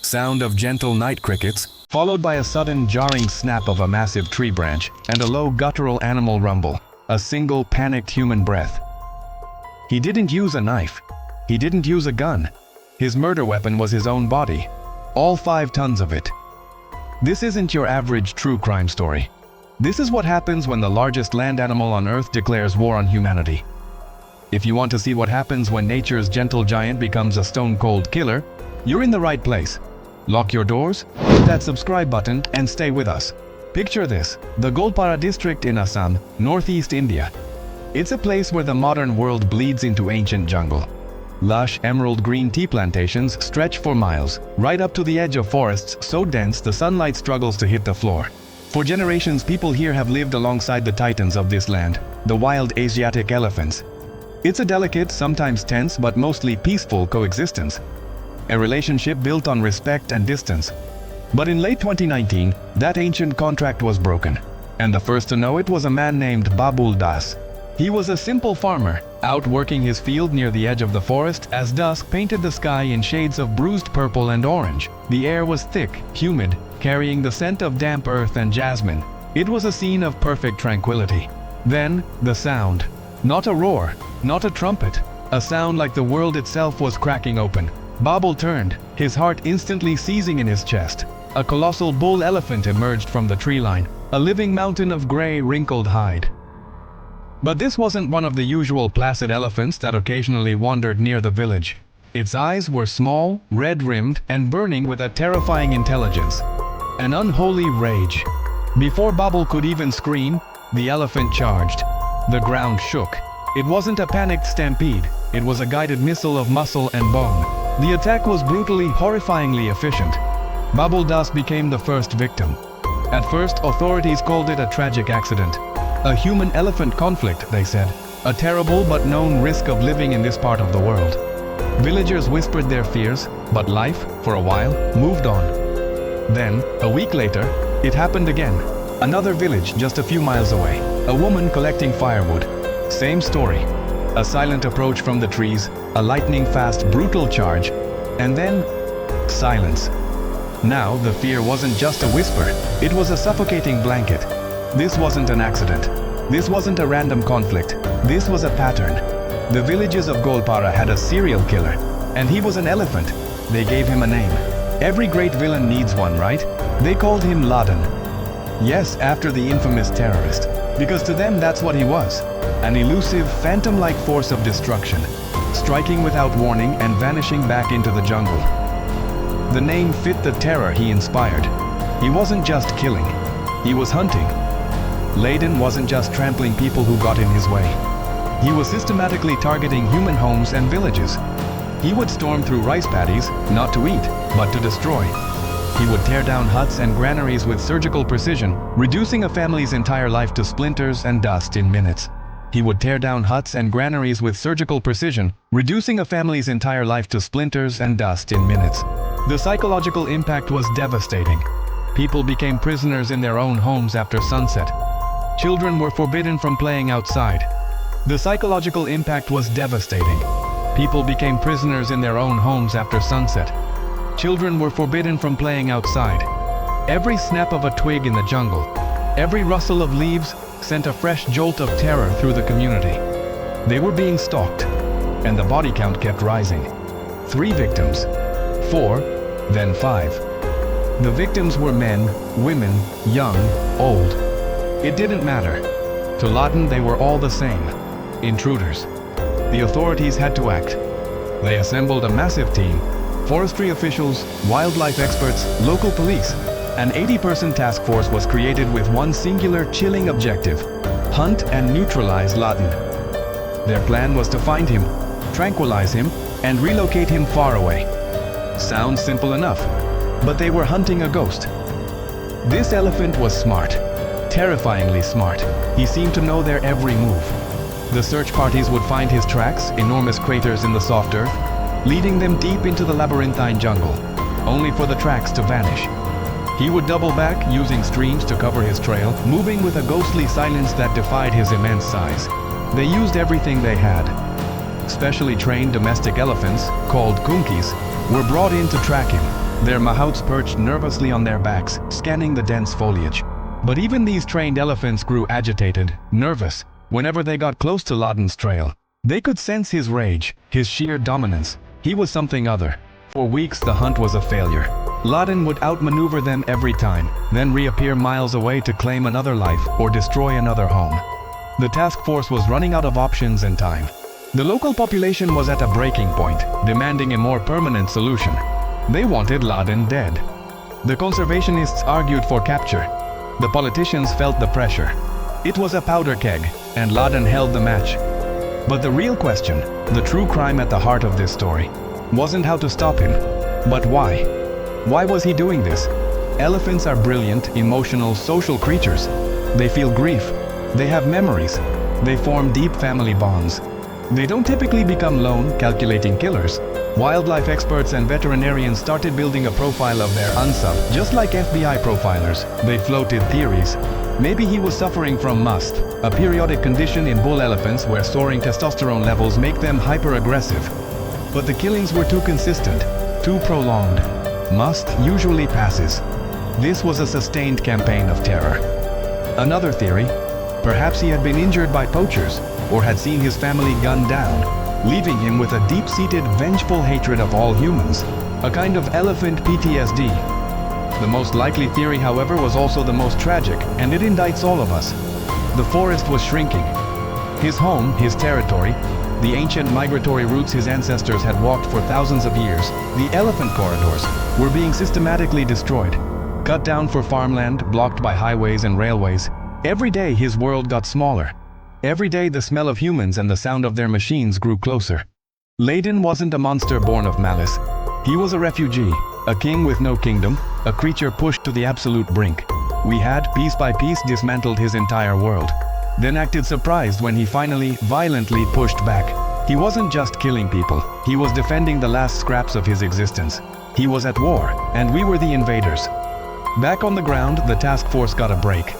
sound of gentle night crickets, followed by a sudden jarring snap of a massive tree branch, and a low guttural animal rumble, a single panicked human breath. He didn't use a knife. He didn't use a gun. His murder weapon was his own body. All 5 tons of it. This isn't your average true crime story. This is what happens when the largest land animal on Earth declares war on humanity. If you want to see what happens when nature's gentle giant becomes a stone-cold killer, you're in the right place. Lock your doors, hit that subscribe button, and stay with us. Picture this, the Golpara district in Assam, northeast India. It's a place where the modern world bleeds into ancient jungle. Lush, emerald green tea plantations stretch for miles, right up to the edge of forests so dense the sunlight struggles to hit the floor. For generations, people here have lived alongside the titans of this land, the wild Asiatic elephants. It's a delicate, sometimes tense, but mostly peaceful coexistence. A relationship built on respect and distance. But in late 2019, that ancient contract was broken. And the first to know it was a man named Babul Das. He was a simple farmer, out working his field near the edge of the forest as dusk painted the sky in shades of bruised purple and orange. The air was thick, humid, carrying the scent of damp earth and jasmine. It was a scene of perfect tranquility. Then, the sound. Not a roar, not a trumpet. A sound like the world itself was cracking open. Babul turned, his heart instantly seizing in his chest. A colossal bull elephant emerged from the tree line, a living mountain of gray, wrinkled hide. But this wasn't one of the usual placid elephants that occasionally wandered near the village. Its eyes were small, red-rimmed, and burning with a terrifying intelligence. An unholy rage. Before Babul could even scream, the elephant charged. The ground shook. It wasn't a panicked stampede, it was a guided missile of muscle and bone. The attack was brutally, horrifyingly efficient. Babul Das became the first victim. At first, authorities called it a tragic accident. A human-elephant conflict, they said. A terrible but known risk of living in this part of the world. Villagers whispered their fears, but life, for a while, moved on. Then, a week later, it happened again. Another village just a few miles away. A woman collecting firewood. Same story. A silent approach from the trees, a lightning-fast, brutal charge, and then silence. Now, the fear wasn't just a whisper, it was a suffocating blanket. This wasn't an accident. This wasn't a random conflict. This was a pattern. The villages of Golpara had a serial killer, and he was an elephant. They gave him a name. Every great villain needs one, right? They called him Laden. Yes, after the infamous terrorist. Because to them that's what he was. An elusive, phantom-like force of destruction, striking without warning and vanishing back into the jungle. The name fit the terror he inspired. He wasn't just killing, he was hunting. Laden wasn't just trampling people who got in his way. He was systematically targeting human homes and villages. He would storm through rice paddies, not to eat, but to destroy. He would tear down huts and granaries with surgical precision, reducing a family's entire life to splinters and dust in minutes. He would tear down huts and granaries with surgical precision, reducing a family's entire life to splinters and dust in minutes. The psychological impact was devastating. People became prisoners in their own homes after sunset. Children were forbidden from playing outside. The psychological impact was devastating. People became prisoners in their own homes after sunset. Children were forbidden from playing outside. Every snap of a twig in the jungle, every rustle of leaves sent a fresh jolt of terror through the community. They were being stalked, and the body count kept rising. 3 victims, 4, then 5. The victims were men, women, young, old. It didn't matter. To Laden, they were all the same. Intruders. The authorities had to act. They assembled a massive team. Forestry officials, wildlife experts, local police. An 80-person task force was created with one singular, chilling objective: hunt and neutralize Laden. Their plan was to find him, tranquilize him, and relocate him far away. Sounds simple enough, but they were hunting a ghost. This elephant was smart, terrifyingly smart. He seemed to know their every move. The search parties would find his tracks, enormous craters in the soft earth, leading them deep into the labyrinthine jungle, only for the tracks to vanish. He would double back, using streams to cover his trail, moving with a ghostly silence that defied his immense size. They used everything they had. Specially trained domestic elephants, called kunkis, were brought in to track him. their mahouts perched nervously on their backs, scanning the dense foliage. But even these trained elephants grew agitated, nervous, whenever they got close to Laden's trail. They could sense his rage, his sheer dominance. He was something other. For weeks the hunt was a failure. Laden would outmaneuver them every time, then reappear miles away to claim another life or destroy another home. The task force was running out of options and time. The local population was at a breaking point, demanding a more permanent solution. They wanted Laden dead. The conservationists argued for capture. The politicians felt the pressure. It was a powder keg, and Laden held the match. But the real question, the true crime at the heart of this story, wasn't how to stop him, but why. Why was he doing this? Elephants are brilliant, emotional, social creatures. They feel grief. They have memories. They form deep family bonds. They don't typically become lone, calculating killers. Wildlife experts and veterinarians started building a profile of their unsub, just like FBI profilers. They floated theories. Maybe he was suffering from must, a periodic condition in bull elephants where soaring testosterone levels make them hyper-aggressive. But the killings were too consistent, too prolonged. Must usually passes. This was a sustained campaign of terror. Another theory, perhaps he had been injured by poachers, or had seen his family gunned down, leaving him with a deep-seated, vengeful hatred of all humans, a kind of elephant PTSD. The most likely theory, however, was also the most tragic, and it indicts all of us. The forest was shrinking. His home, his territory, the ancient migratory routes his ancestors had walked for thousands of years, the elephant corridors, were being systematically destroyed. Cut down for farmland, blocked by highways and railways. Every day his world got smaller. Every day the smell of humans and the sound of their machines grew closer. Laden wasn't a monster born of malice. He was a refugee, a king with no kingdom, a creature pushed to the absolute brink. We had, piece by piece, dismantled his entire world, then acted surprised when he finally, violently pushed back. He wasn't just killing people, he was defending the last scraps of his existence. He was at war, and we were the invaders. Back on the ground, the task force got a break.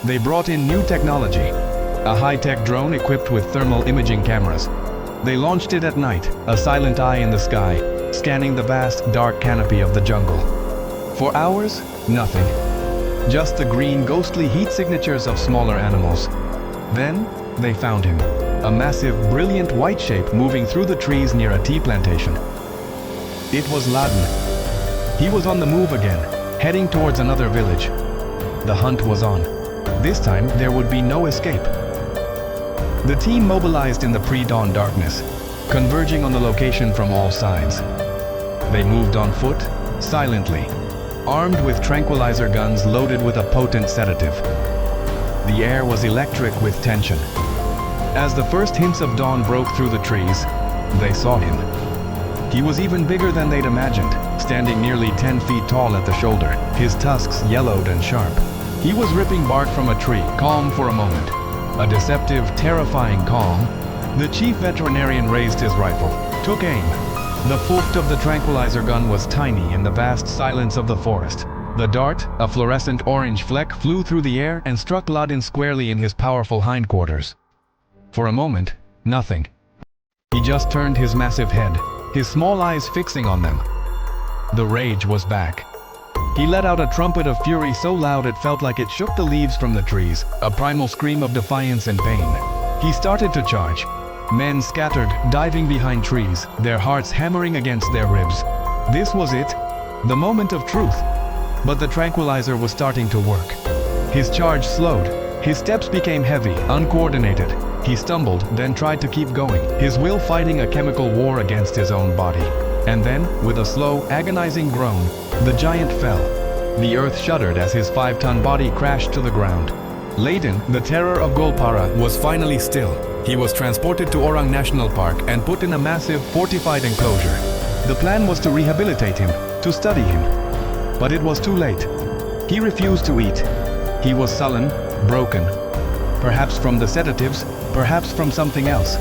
They brought in new technology, a high-tech drone equipped with thermal imaging cameras. They launched it at night, a silent eye in the sky, scanning the vast, dark canopy of the jungle. For hours, nothing. Just the green, ghostly heat signatures of smaller animals. Then, they found him. A massive, brilliant white shape moving through the trees near a tea plantation. It was Laden. He was on the move again, heading towards another village. The hunt was on. This time, there would be no escape. The team mobilized in the pre-dawn darkness, converging on the location from all sides. They moved on foot, silently, armed with tranquilizer guns loaded with a potent sedative. The air was electric with tension. As the first hints of dawn broke through the trees, they saw him. He was even bigger than they'd imagined, standing nearly 10 feet tall at the shoulder, his tusks yellowed and sharp. He was ripping bark from a tree, calm for a moment. A deceptive, terrifying calm. The chief veterinarian raised his rifle, took aim. The fooft of the tranquilizer gun was tiny in the vast silence of the forest. The dart, a fluorescent orange fleck, flew through the air and struck Laden squarely in his powerful hindquarters. For a moment, nothing. He just turned his massive head, his small eyes fixing on them. The rage was back. He let out a trumpet of fury so loud it felt like it shook the leaves from the trees, a primal scream of defiance and pain. He started to charge. Men scattered, diving behind trees, their hearts hammering against their ribs. This was it, the moment of truth. But the tranquilizer was starting to work. His charge slowed. His steps became heavy, uncoordinated. He stumbled, then tried to keep going, his will fighting a chemical war against his own body. And then, with a slow, agonizing groan, the giant fell. The earth shuddered as his 5-ton body crashed to the ground. Laden, the terror of Golpara, was finally still. He was transported to Orang National Park and put in a massive, fortified enclosure. The plan was to rehabilitate him, to study him. But it was too late. He refused to eat. He was sullen, broken. Perhaps from the sedatives, perhaps from something else.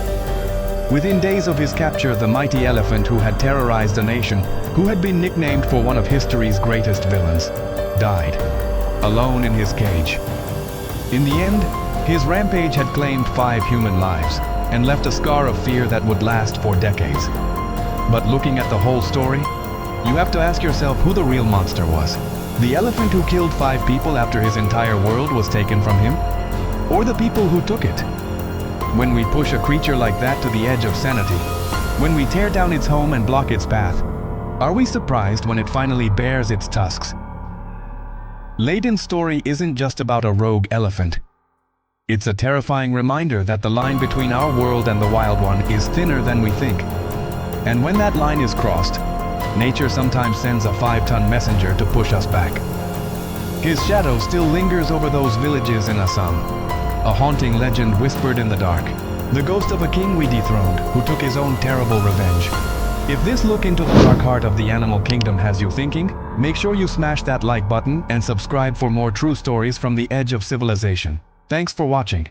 Within days of his capture, the mighty elephant who had terrorized a nation, who had been nicknamed for one of history's greatest villains, died, alone in his cage. In the end, his rampage had claimed 5 human lives, and left a scar of fear that would last for decades. But looking at the whole story, You have to ask yourself who the real monster was. The elephant who killed 5 people after his entire world was taken from him? Or the people who took it? When we push a creature like that to the edge of sanity, when we tear down its home and block its path, are we surprised when it finally bares its tusks? Laden's story isn't just about a rogue elephant. It's a terrifying reminder that the line between our world and the wild one is thinner than we think. And when that line is crossed, nature sometimes sends a 5-ton messenger to push us back. His shadow still lingers over those villages in Assam, a haunting legend whispered in the dark, the ghost of a king we dethroned who took his own terrible revenge. If this look into the dark heart of the animal kingdom has you thinking, make sure you smash that like button and subscribe for more true stories from the edge of civilization. Thanks for watching.